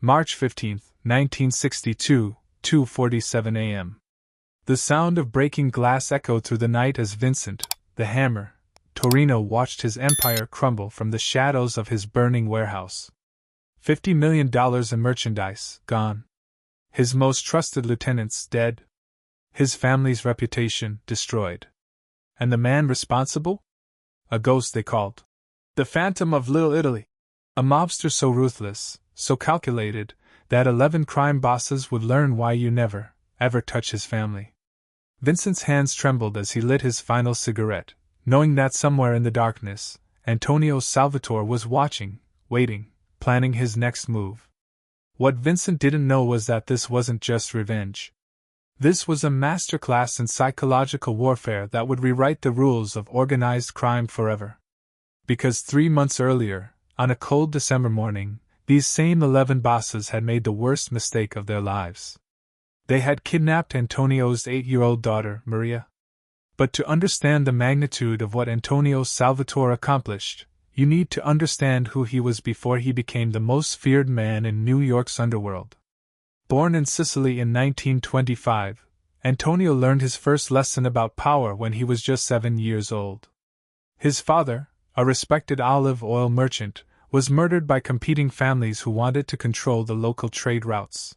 March 15, 1962, 2:47 a.m. The sound of breaking glass echoed through the night as Vincent, the hammer, Torrino watched his empire crumble from the shadows of his burning warehouse. $50 million in merchandise gone. His most trusted lieutenants dead. His family's reputation destroyed. And the man responsible? A ghost they called. The Phantom of Little Italy. A mobster so ruthless, so calculated, that 11 crime bosses would learn why you never, ever touch his family. Vincent's hands trembled as he lit his final cigarette, knowing that somewhere in the darkness, Antonio Salvatore was watching, waiting, planning his next move. What Vincent didn't know was that this wasn't just revenge. This was a masterclass in psychological warfare that would rewrite the rules of organized crime forever. Because 3 months earlier, on a cold December morning, these same 11 bosses had made the worst mistake of their lives. They had kidnapped Antonio's 8-year-old daughter, Maria. But to understand the magnitude of what Antonio Salvatore accomplished, you need to understand who he was before he became the most feared man in New York's underworld. Born in Sicily in 1925, Antonio learned his first lesson about power when he was just 7 years old. His father, a respected olive oil merchant, was murdered by competing families who wanted to control the local trade routes.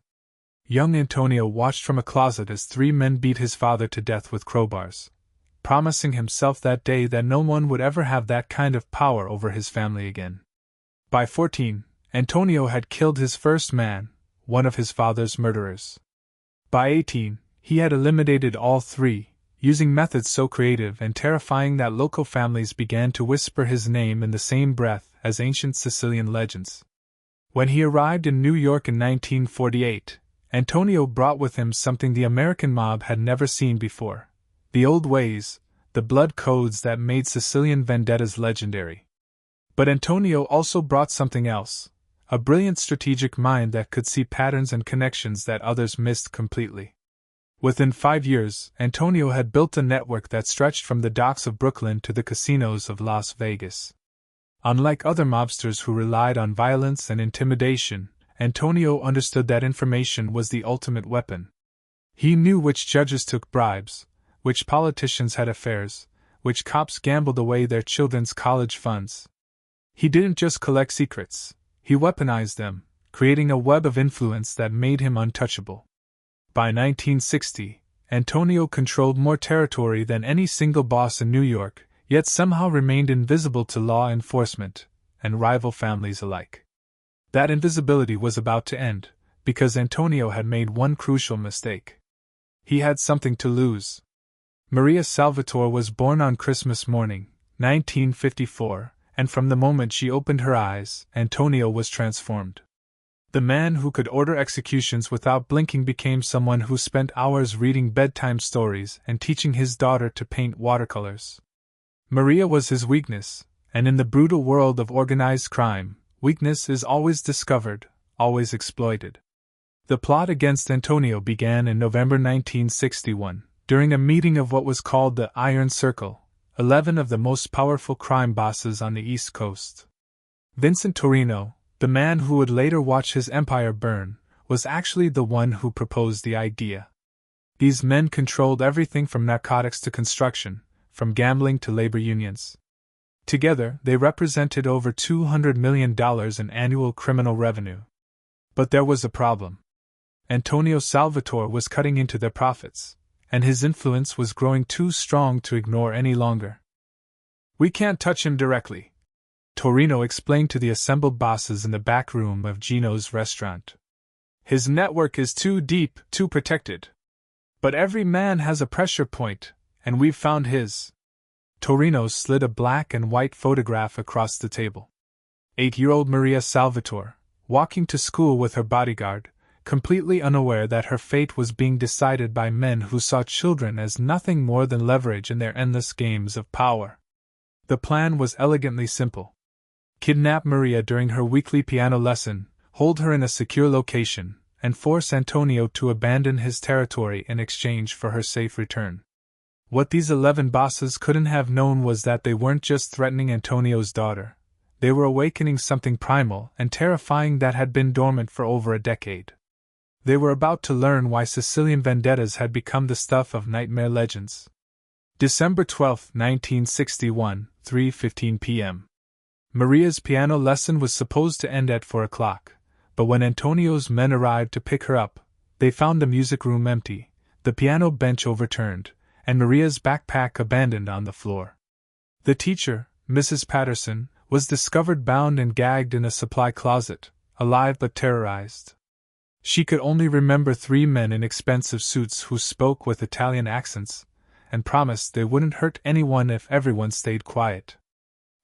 Young Antonio watched from a closet as 3 men beat his father to death with crowbars, promising himself that day that no one would ever have that kind of power over his family again. By 14, Antonio had killed his first man, one of his father's murderers. By 18, he had eliminated all 3, using methods so creative and terrifying that local families began to whisper his name in the same breath as ancient Sicilian legends. When he arrived in New York in 1948, Antonio brought with him something the American mob had never seen before. The old ways, the blood codes that made Sicilian vendettas legendary. But Antonio also brought something else, a brilliant strategic mind that could see patterns and connections that others missed completely. Within 5 years, Antonio had built a network that stretched from the docks of Brooklyn to the casinos of Las Vegas. Unlike other mobsters who relied on violence and intimidation, Antonio understood that information was the ultimate weapon. He knew which judges took bribes, which politicians had affairs, which cops gambled away their children's college funds. He didn't just collect secrets, he weaponized them, creating a web of influence that made him untouchable. By 1960, Antonio controlled more territory than any single boss in New York, yet somehow remained invisible to law enforcement and rival families alike. That invisibility was about to end, because Antonio had made one crucial mistake. He had something to lose. Maria Salvatore was born on Christmas morning, 1954, and from the moment she opened her eyes, Antonio was transformed. The man who could order executions without blinking became someone who spent hours reading bedtime stories and teaching his daughter to paint watercolors. Maria was his weakness, and in the brutal world of organized crime, weakness is always discovered, always exploited. The plot against Antonio began in November 1961, during a meeting of what was called the Iron Circle, 11 of the most powerful crime bosses on the East Coast. Vincent Torrino, the man who would later watch his empire burn, was actually the one who proposed the idea. These men controlled everything from narcotics to construction, from gambling to labor unions. Together, they represented over $200 million in annual criminal revenue. But there was a problem. Antonio Salvatore was cutting into their profits, and his influence was growing too strong to ignore any longer. "We can't touch him directly," Torrino explained to the assembled bosses in the back room of Gino's restaurant. "His network is too deep, too protected. But every man has a pressure point, and we've found his." Torrino slid a black and white photograph across the table. 8-year-old Maria Salvatore, walking to school with her bodyguard, completely unaware that her fate was being decided by men who saw children as nothing more than leverage in their endless games of power. The plan was elegantly simple. Kidnap Maria during her weekly piano lesson, hold her in a secure location, and force Antonio to abandon his territory in exchange for her safe return. What these 11 bosses couldn't have known was that they weren't just threatening Antonio's daughter, They were awakening something primal and terrifying that had been dormant for over a decade. They were about to learn why Sicilian vendettas had become the stuff of nightmare legends. December 12, 1961, 3:15 p.m. Maria's piano lesson was supposed to end at 4 o'clock, but when Antonio's men arrived to pick her up, they found the music room empty, the piano bench overturned, and Maria's backpack abandoned on the floor. The teacher, Mrs. Patterson, was discovered bound and gagged in a supply closet, alive but terrorized. She could only remember 3 men in expensive suits who spoke with Italian accents, and promised they wouldn't hurt anyone if everyone stayed quiet.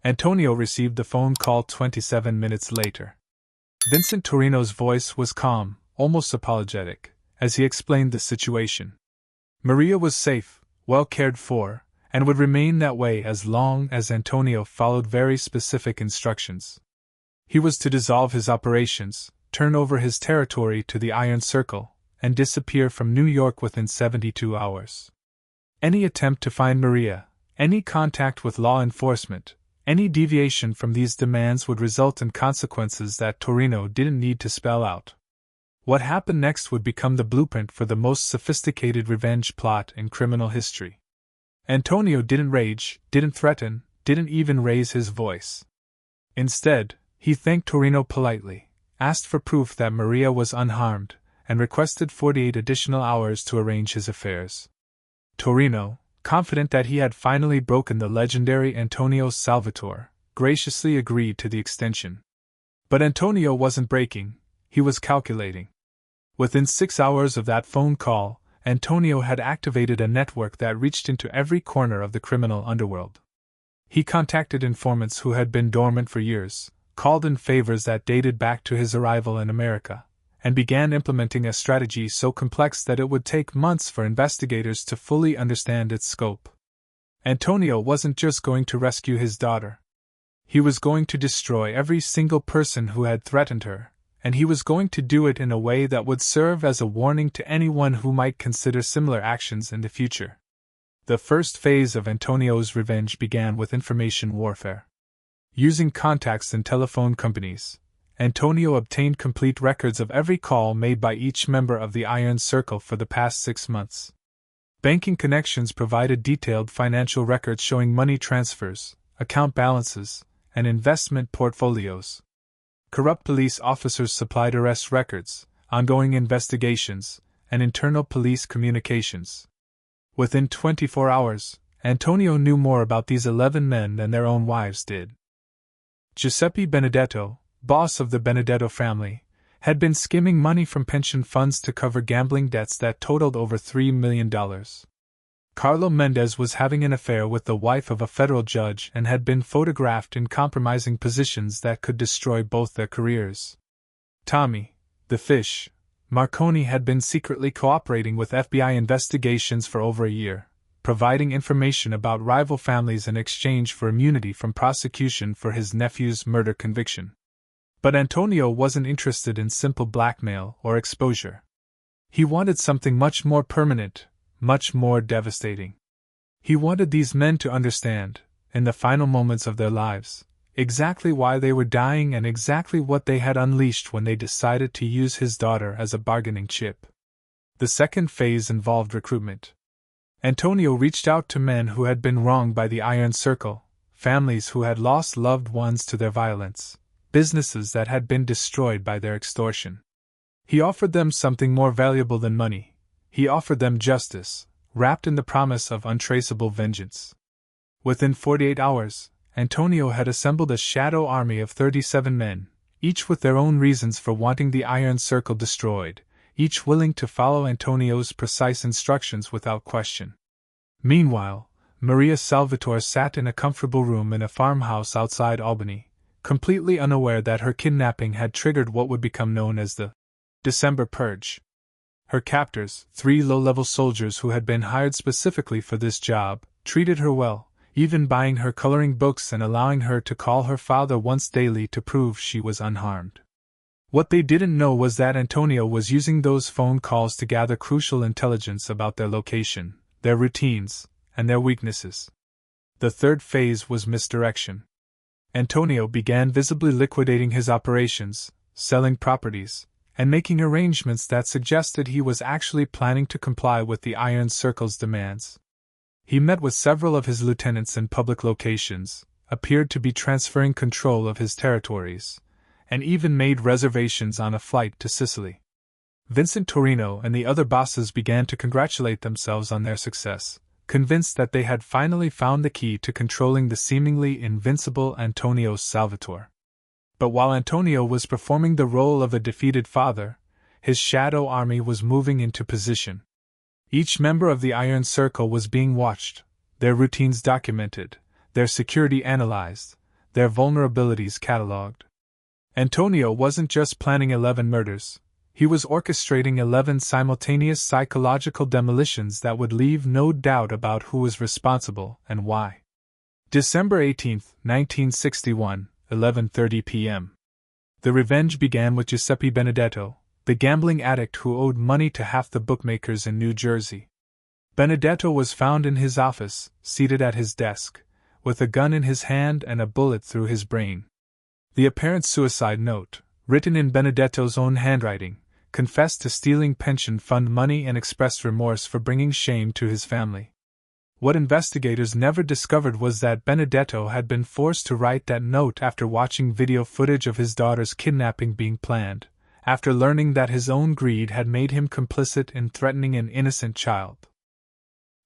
Antonio received the phone call 27 minutes later. Vincent Torrino's voice was calm, almost apologetic, as he explained the situation. Maria was safe, well cared for, and would remain that way as long as Antonio followed very specific instructions. He was to dissolve his operations, turn over his territory to the Iron Circle, and disappear from New York within 72 hours. Any attempt to find Maria, any contact with law enforcement, any deviation from these demands would result in consequences that Torrino didn't need to spell out. What happened next would become the blueprint for the most sophisticated revenge plot in criminal history. Antonio didn't rage, didn't threaten, didn't even raise his voice. Instead, he thanked Torrino politely, asked for proof that Maria was unharmed, and requested 48 additional hours to arrange his affairs. Torrino, confident that he had finally broken the legendary Antonio Salvatore, graciously agreed to the extension. But Antonio wasn't breaking, he was calculating. Within 6 hours of that phone call, Antonio had activated a network that reached into every corner of the criminal underworld. He contacted informants who had been dormant for years, called in favors that dated back to his arrival in America, and began implementing a strategy so complex that it would take months for investigators to fully understand its scope. Antonio wasn't just going to rescue his daughter. He was going to destroy every single person who had threatened her, and he was going to do it in a way that would serve as a warning to anyone who might consider similar actions in the future. The first phase of Antonio's revenge began with information warfare. Using contacts in telephone companies, Antonio obtained complete records of every call made by each member of the Iron Circle for the past 6 months. Banking connections provided detailed financial records showing money transfers, account balances, and investment portfolios. Corrupt police officers supplied arrest records, ongoing investigations, and internal police communications. Within 24 hours, Antonio knew more about these 11 men than their own wives did. Giuseppe Benedetto, boss of the Benedetto family, had been skimming money from pension funds to cover gambling debts that totaled over $3 million. Carlo Mendez was having an affair with the wife of a federal judge and had been photographed in compromising positions that could destroy both their careers. Tommy, the fish, Marconi had been secretly cooperating with FBI investigations for over a year, providing information about rival families in exchange for immunity from prosecution for his nephew's murder conviction. But Antonio wasn't interested in simple blackmail or exposure. He wanted something much more permanent, much more devastating. He wanted these men to understand, in the final moments of their lives, exactly why they were dying and exactly what they had unleashed when they decided to use his daughter as a bargaining chip. The second phase involved recruitment. Antonio reached out to men who had been wronged by the Iron Circle, families who had lost loved ones to their violence, businesses that had been destroyed by their extortion. He offered them something more valuable than money. He offered them justice, wrapped in the promise of untraceable vengeance. Within 48 hours, Antonio had assembled a shadow army of 37 men, each with their own reasons for wanting the Iron Circle destroyed, each willing to follow Antonio's precise instructions without question. Meanwhile, Maria Salvatore sat in a comfortable room in a farmhouse outside Albany, completely unaware that her kidnapping had triggered what would become known as the December Purge. Her captors, 3 low-level soldiers who had been hired specifically for this job, treated her well, even buying her coloring books and allowing her to call her father once daily to prove she was unharmed. What they didn't know was that Antonio was using those phone calls to gather crucial intelligence about their location, their routines, and their weaknesses. The third phase was misdirection. Antonio began visibly liquidating his operations, selling properties, and making arrangements that suggested he was actually planning to comply with the Iron Circle's demands. He met with several of his lieutenants in public locations, appeared to be transferring control of his territories, and even made reservations on a flight to Sicily. Vincent, Torrino, and the other bosses began to congratulate themselves on their success, convinced that they had finally found the key to controlling the seemingly invincible Antonio Salvatore. But while Antonio was performing the role of a defeated father, his shadow army was moving into position. Each member of the Iron Circle was being watched, their routines documented, their security analyzed, their vulnerabilities catalogued. Antonio wasn't just planning 11 murders, he was orchestrating 11 simultaneous psychological demolitions that would leave no doubt about who was responsible and why. December 18, 1961, 11:30 p.m. The revenge began with Giuseppe Benedetto, the gambling addict who owed money to half the bookmakers in New Jersey. Benedetto was found in his office, seated at his desk, with a gun in his hand and a bullet through his brain. The apparent suicide note, written in Benedetto's own handwriting, confessed to stealing pension fund money and expressed remorse for bringing shame to his family. What investigators never discovered was that Benedetto had been forced to write that note after watching video footage of his daughter's kidnapping being planned, after learning that his own greed had made him complicit in threatening an innocent child.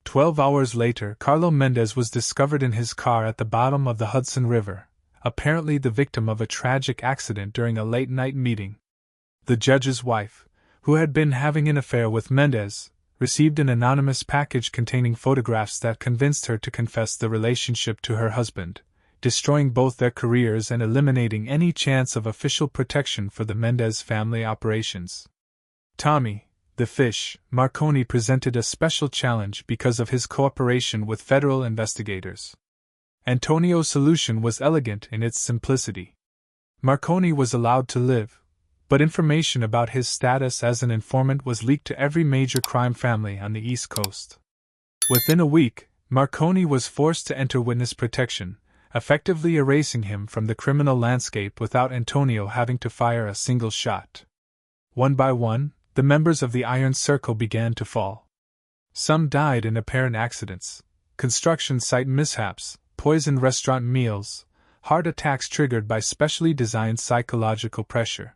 12 hours later, Carlo Mendez was discovered in his car at the bottom of the Hudson River, apparently the victim of a tragic accident during a late-night meeting. The judge's wife, who had been having an affair with Mendez, received an anonymous package containing photographs that convinced her to confess the relationship to her husband, destroying both their careers and eliminating any chance of official protection for the Mendez family operations. Tommy, the fish, Marconi presented a special challenge because of his cooperation with federal investigators. Antonio's solution was elegant in its simplicity. Marconi was allowed to live, but information about his status as an informant was leaked to every major crime family on the East Coast. Within a week, Marconi was forced to enter witness protection, effectively erasing him from the criminal landscape without Antonio having to fire a single shot. One by one, the members of the Iron Circle began to fall. Some died in apparent accidents, construction site mishaps, poisoned restaurant meals, heart attacks triggered by specially designed psychological pressure.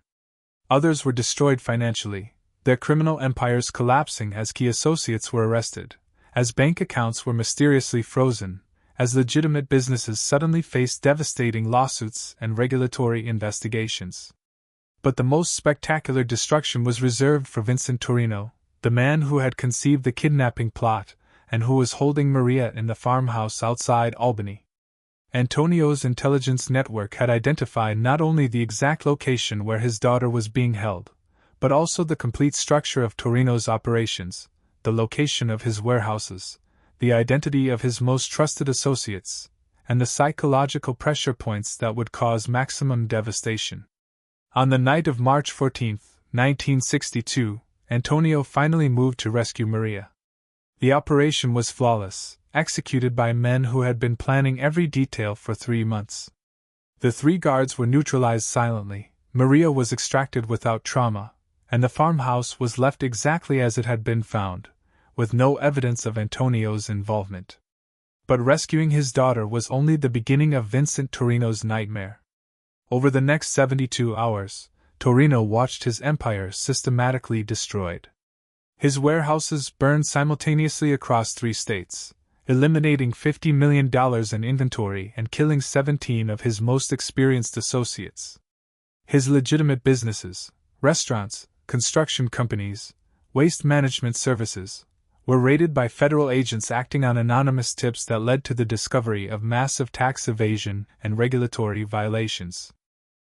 Others were destroyed financially, their criminal empires collapsing as key associates were arrested, as bank accounts were mysteriously frozen, as legitimate businesses suddenly faced devastating lawsuits and regulatory investigations. But the most spectacular destruction was reserved for Vincent Torrino, the man who had conceived the kidnapping plot and who was holding Maria in the farmhouse outside Albany. Antonio's intelligence network had identified not only the exact location where his daughter was being held, but also the complete structure of Torrino's operations, the location of his warehouses, the identity of his most trusted associates, and the psychological pressure points that would cause maximum devastation. On the night of March 14, 1962, Antonio finally moved to rescue Maria. The operation was flawless, executed by men who had been planning every detail for 3 months. The 3 guards were neutralized silently, Maria was extracted without trauma, and the farmhouse was left exactly as it had been found, with no evidence of Antonio's involvement. But rescuing his daughter was only the beginning of Vincent Torrino's nightmare. Over the next 72 hours, Torrino watched his empire systematically destroyed. His warehouses burned simultaneously across 3 states, eliminating $50 million in inventory and killing 17 of his most experienced associates. His legitimate businesses, restaurants, construction companies, waste management services, were raided by federal agents acting on anonymous tips that led to the discovery of massive tax evasion and regulatory violations.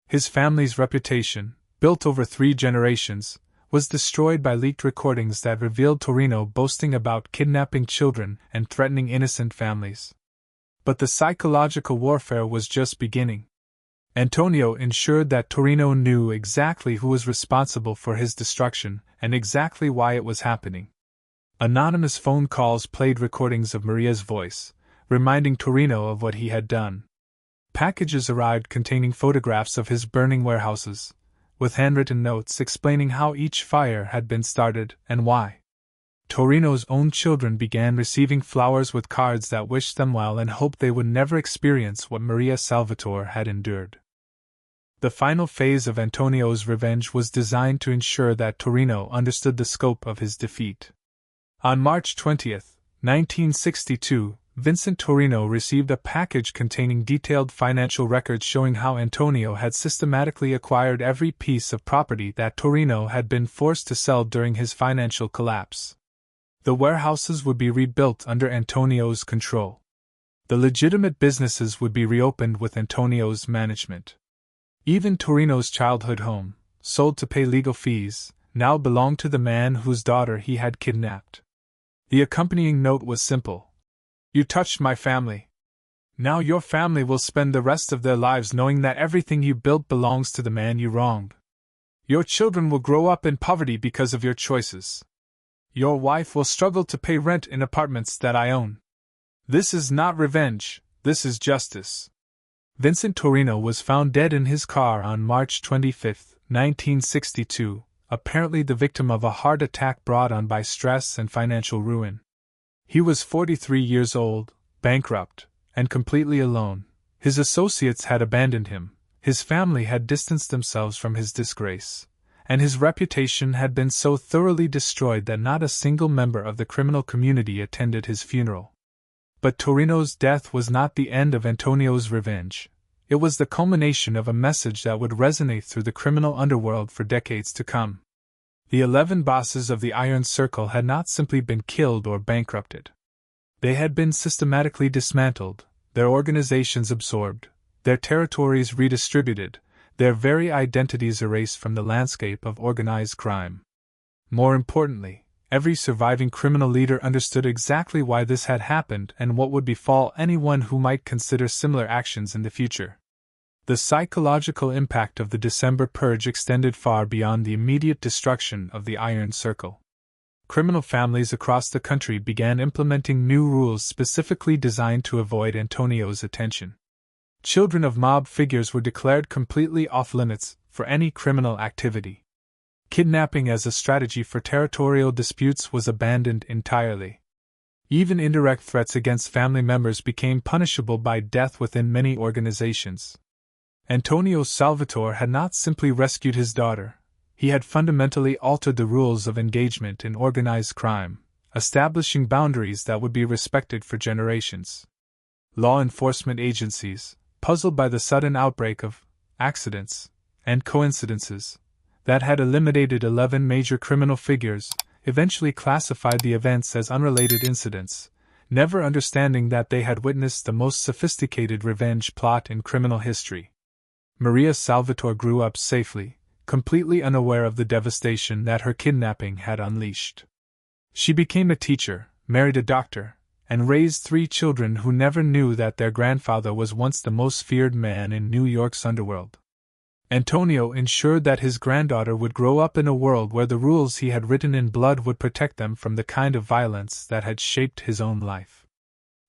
His family's reputation, built over 3 generations, was destroyed by leaked recordings that revealed Torrino boasting about kidnapping children and threatening innocent families. But the psychological warfare was just beginning. Antonio ensured that Torrino knew exactly who was responsible for his destruction and exactly why it was happening. Anonymous phone calls played recordings of Maria's voice, reminding Torrino of what he had done. Packages arrived containing photographs of his burning warehouses, with handwritten notes explaining how each fire had been started and why. Torrino's own children began receiving flowers with cards that wished them well and hoped they would never experience what Maria Salvatore had endured. The final phase of Antonio's revenge was designed to ensure that Torrino understood the scope of his defeat. On March 20, 1962, Vincent Torrino received a package containing detailed financial records showing how Antonio had systematically acquired every piece of property that Torrino had been forced to sell during his financial collapse. The warehouses would be rebuilt under Antonio's control. The legitimate businesses would be reopened with Antonio's management. Even Torrino's childhood home, sold to pay legal fees, now belonged to the man whose daughter he had kidnapped. The accompanying note was simple. "You touched my family. Now your family will spend the rest of their lives knowing that everything you built belongs to the man you wronged. Your children will grow up in poverty because of your choices. Your wife will struggle to pay rent in apartments that I own. This is not revenge, this is justice." Vincent Torrino was found dead in his car on March 25, 1962, apparently the victim of a heart attack brought on by stress and financial ruin. He was 43 years old, bankrupt, and completely alone. His associates had abandoned him, his family had distanced themselves from his disgrace, and his reputation had been so thoroughly destroyed that not a single member of the criminal community attended his funeral. But Torrino's death was not the end of Antonio's revenge. It was the culmination of a message that would resonate through the criminal underworld for decades to come. The 11 bosses of the Iron Circle had not simply been killed or bankrupted. They had been systematically dismantled, their organizations absorbed, their territories redistributed, their very identities erased from the landscape of organized crime. More importantly, every surviving criminal leader understood exactly why this had happened and what would befall anyone who might consider similar actions in the future. The psychological impact of the December Purge extended far beyond the immediate destruction of the Iron Circle. Criminal families across the country began implementing new rules specifically designed to avoid Antonio's attention. Children of mob figures were declared completely off-limits for any criminal activity. Kidnapping as a strategy for territorial disputes was abandoned entirely. Even indirect threats against family members became punishable by death within many organizations. Antonio Salvatore had not simply rescued his daughter, he had fundamentally altered the rules of engagement in organized crime, establishing boundaries that would be respected for generations. Law enforcement agencies, puzzled by the sudden outbreak of accidents and coincidences that had eliminated 11 major criminal figures, eventually classified the events as unrelated incidents, never understanding that they had witnessed the most sophisticated revenge plot in criminal history. Maria Salvatore grew up safely, completely unaware of the devastation that her kidnapping had unleashed. She became a teacher, married a doctor, and raised 3 children who never knew that their grandfather was once the most feared man in New York's underworld. Antonio ensured that his granddaughter would grow up in a world where the rules he had written in blood would protect them from the kind of violence that had shaped his own life.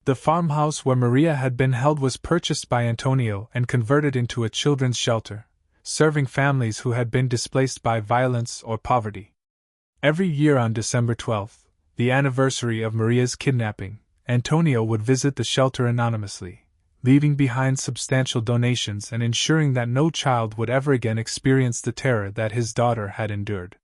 The farmhouse where Maria had been held was purchased by Antonio and converted into a children's shelter, serving families who had been displaced by violence or poverty. Every year on December 12th, the anniversary of Maria's kidnapping, Antonio would visit the shelter anonymously, leaving behind substantial donations and ensuring that no child would ever again experience the terror that his daughter had endured.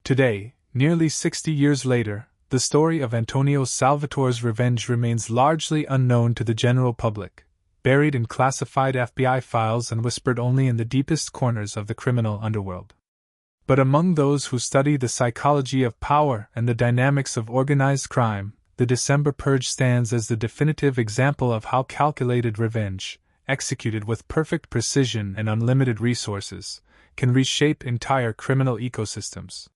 Today, nearly 60 years later, the story of Antonio Salvatore's revenge remains largely unknown to the general public, buried in classified FBI files and whispered only in the deepest corners of the criminal underworld. But among those who study the psychology of power and the dynamics of organized crime, the December Purge stands as the definitive example of how calculated revenge, executed with perfect precision and unlimited resources, can reshape entire criminal ecosystems.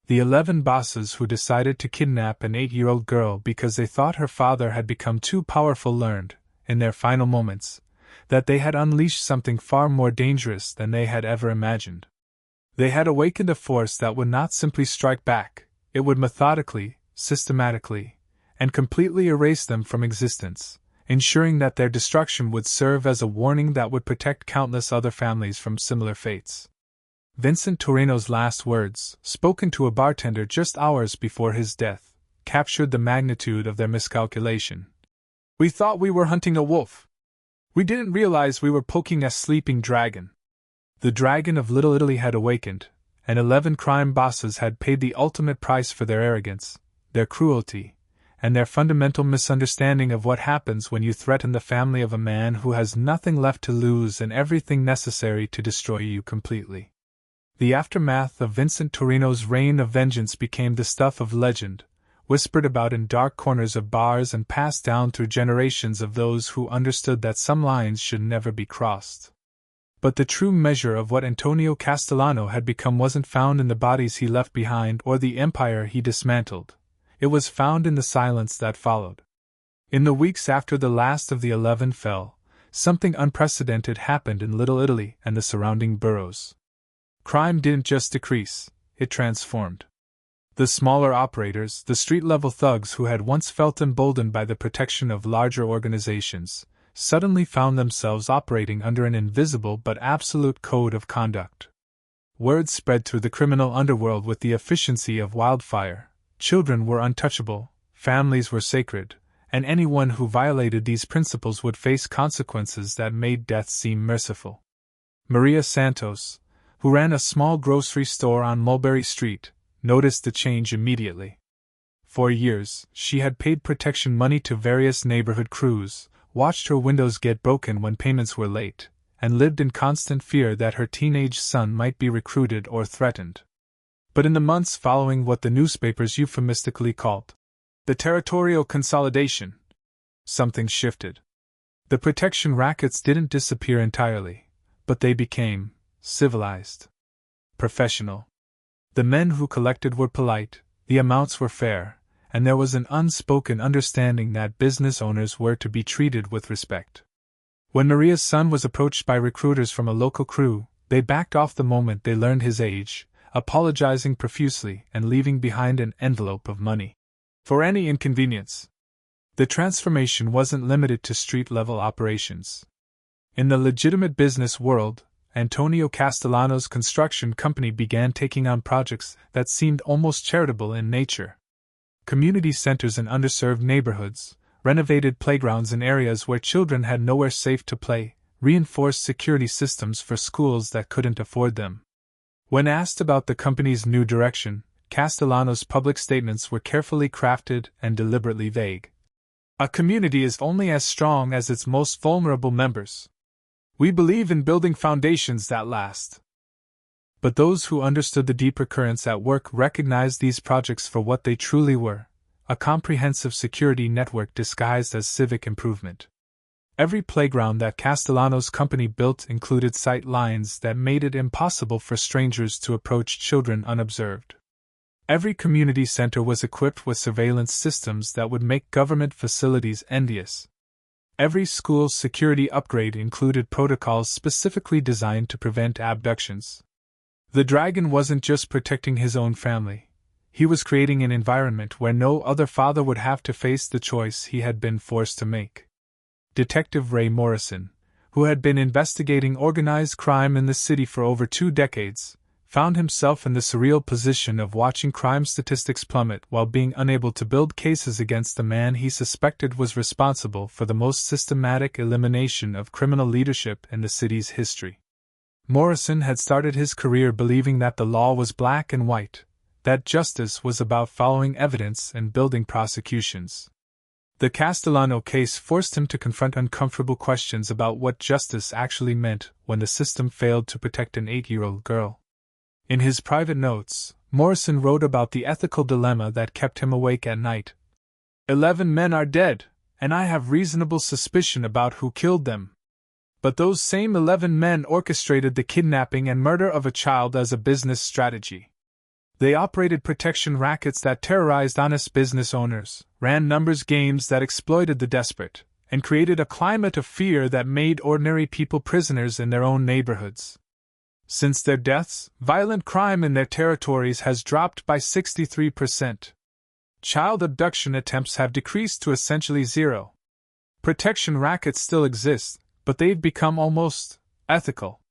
The 11 bosses who decided to kidnap an 8-year-old girl because they thought her father had become too powerful learned, in their final moments, that they had unleashed something far more dangerous than they had ever imagined. They had awakened a force that would not simply strike back, it would methodically, systematically, and completely erase them from existence, ensuring that their destruction would serve as a warning that would protect countless other families from similar fates. Vincent Torrino's last words, spoken to a bartender just hours before his death, captured the magnitude of their miscalculation. "We thought we were hunting a wolf. We didn't realize we were poking a sleeping dragon." The dragon of Little Italy had awakened, and 11 crime bosses had paid the ultimate price for their arrogance, their cruelty, and their fundamental misunderstanding of what happens when you threaten the family of a man who has nothing left to lose and everything necessary to destroy you completely. The aftermath of Vincent Torrino's reign of vengeance became the stuff of legend, whispered about in dark corners of bars and passed down through generations of those who understood that some lines should never be crossed. But the true measure of what Antonio Castellano had become wasn't found in the bodies he left behind or the empire he dismantled. It was found in the silence that followed. In the weeks after the last of the 11 fell, something unprecedented happened in Little Italy and the surrounding boroughs. Crime didn't just decrease, it transformed. The smaller operators, the street-level thugs who had once felt emboldened by the protection of larger organizations, suddenly found themselves operating under an invisible but absolute code of conduct. Word spread through the criminal underworld with the efficiency of wildfire. Children were untouchable, families were sacred, and anyone who violated these principles would face consequences that made death seem merciful. Maria Santos, who ran a small grocery store on Mulberry Street, noticed the change immediately. For years, she had paid protection money to various neighborhood crews, watched her windows get broken when payments were late, and lived in constant fear that her teenage son might be recruited or threatened. But in the months following what the newspapers euphemistically called the territorial consolidation, something shifted. The protection rackets didn't disappear entirely, but they became civilized, professional. The men who collected were polite, the amounts were fair, and there was an unspoken understanding that business owners were to be treated with respect. When Maria's son was approached by recruiters from a local crew, they backed off the moment they learned his age, apologizing profusely and leaving behind an envelope of money for any inconvenience. The transformation wasn't limited to street-level operations. In the legitimate business world, Antonio Castellano's construction company began taking on projects that seemed almost charitable in nature. Community centers in underserved neighborhoods, renovated playgrounds in areas where children had nowhere safe to play, reinforced security systems for schools that couldn't afford them. When asked about the company's new direction, Castellano's public statements were carefully crafted and deliberately vague. "A community is only as strong as its most vulnerable members. We believe in building foundations that last." But those who understood the deeper currents at work recognized these projects for what they truly were: a comprehensive security network disguised as civic improvement. Every playground that Castellano's company built included sight lines that made it impossible for strangers to approach children unobserved. Every community center was equipped with surveillance systems that would make government facilities envious. Every school's security upgrade included protocols specifically designed to prevent abductions. The dragon wasn't just protecting his own family. He was creating an environment where no other father would have to face the choice he had been forced to make. Detective Ray Morrison, who had been investigating organized crime in the city for over 2 decades, found himself in the surreal position of watching crime statistics plummet while being unable to build cases against the man he suspected was responsible for the most systematic elimination of criminal leadership in the city's history. Morrison had started his career believing that the law was black and white, that justice was about following evidence and building prosecutions. The Castellano case forced him to confront uncomfortable questions about what justice actually meant when the system failed to protect an 8-year-old girl. In his private notes, Morrison wrote about the ethical dilemma that kept him awake at night. 11 men are dead, and I have reasonable suspicion about who killed them. But those same 11 men orchestrated the kidnapping and murder of a child as a business strategy. They operated protection rackets that terrorized honest business owners, ran numbers games that exploited the desperate, and created a climate of fear that made ordinary people prisoners in their own neighborhoods. Since their deaths, violent crime in their territories has dropped by 63%. Child abduction attempts have decreased to essentially 0%. Protection rackets still exist, but they've become almost ethical.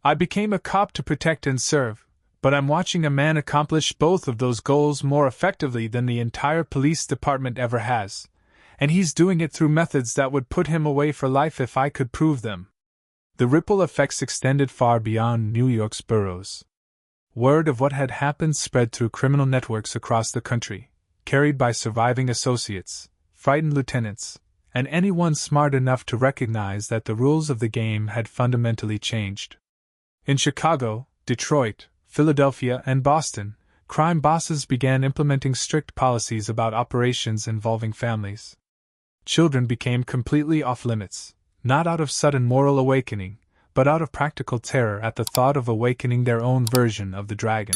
I became a cop to protect and serve, but I'm watching a man accomplish both of those goals more effectively than the entire police department ever has, and he's doing it through methods that would put him away for life if I could prove them. The ripple effects extended far beyond New York's boroughs. Word of what had happened spread through criminal networks across the country, carried by surviving associates, frightened lieutenants, and anyone smart enough to recognize that the rules of the game had fundamentally changed. In Chicago, Detroit, Philadelphia, and Boston, crime bosses began implementing strict policies about operations involving families. Children became completely off-limits, not out of sudden moral awakening, but out of practical terror at the thought of awakening their own version of the dragon.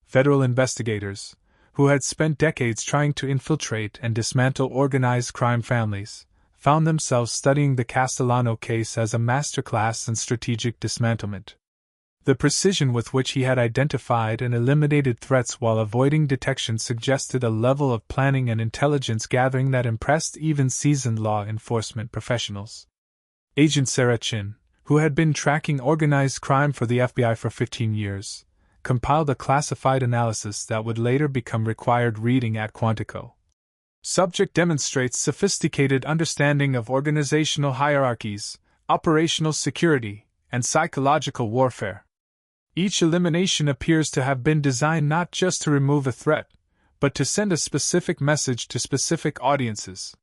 Federal investigators, who had spent decades trying to infiltrate and dismantle organized crime families, found themselves studying the Castellano case as a masterclass in strategic dismantlement. The precision with which he had identified and eliminated threats while avoiding detection suggested a level of planning and intelligence gathering that impressed even seasoned law enforcement professionals. Agent Sarah Chin, who had been tracking organized crime for the FBI for 15 years, compiled a classified analysis that would later become required reading at Quantico. Subject demonstrates sophisticated understanding of organizational hierarchies, operational security, and psychological warfare. Each elimination appears to have been designed not just to remove a threat, but to send a specific message to specific audiences.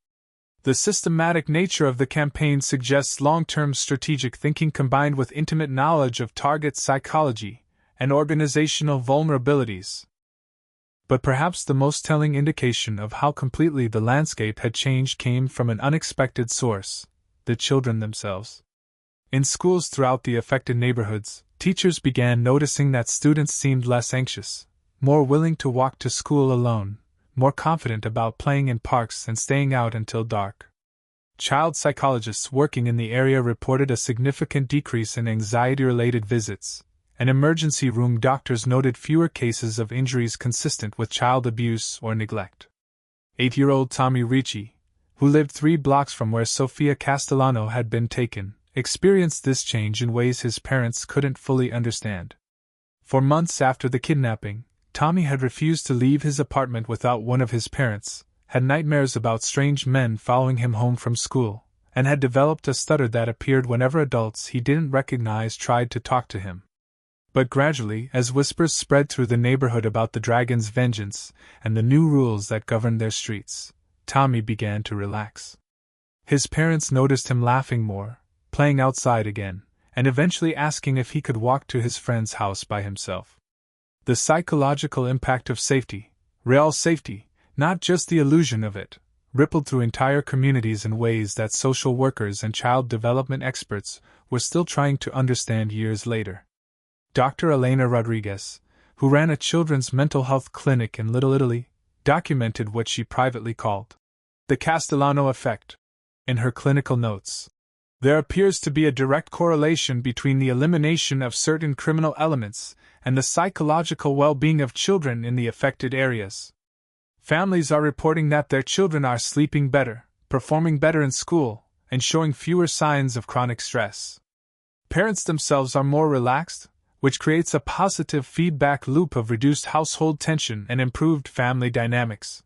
The systematic nature of the campaign suggests long-term strategic thinking combined with intimate knowledge of target psychology and organizational vulnerabilities. But perhaps the most telling indication of how completely the landscape had changed came from an unexpected source: the children themselves. In schools throughout the affected neighborhoods, teachers began noticing that students seemed less anxious, more willing to walk to school alone, more confident about playing in parks and staying out until dark. Child psychologists working in the area reported a significant decrease in anxiety-related visits, and emergency room doctors noted fewer cases of injuries consistent with child abuse or neglect. 8-year-old Tommy Ricci, who lived 3 blocks from where Sofia Castellano had been taken, experienced this change in ways his parents couldn't fully understand. For months after the kidnapping, Tommy had refused to leave his apartment without one of his parents, had nightmares about strange men following him home from school, and had developed a stutter that appeared whenever adults he didn't recognize tried to talk to him. But gradually, as whispers spread through the neighborhood about the dragon's vengeance and the new rules that governed their streets, Tommy began to relax. His parents noticed him laughing more, playing outside again, and eventually asking if he could walk to his friend's house by himself. The psychological impact of safety, real safety, not just the illusion of it, rippled through entire communities in ways that social workers and child development experts were still trying to understand years later. Dr. Elena Rodriguez, who ran a children's mental health clinic in Little Italy, documented what she privately called the Castellano effect in her clinical notes. There appears to be a direct correlation between the elimination of certain criminal elements and the psychological well-being of children in the affected areas. Families are reporting that their children are sleeping better, performing better in school, and showing fewer signs of chronic stress. Parents themselves are more relaxed, which creates a positive feedback loop of reduced household tension and improved family dynamics.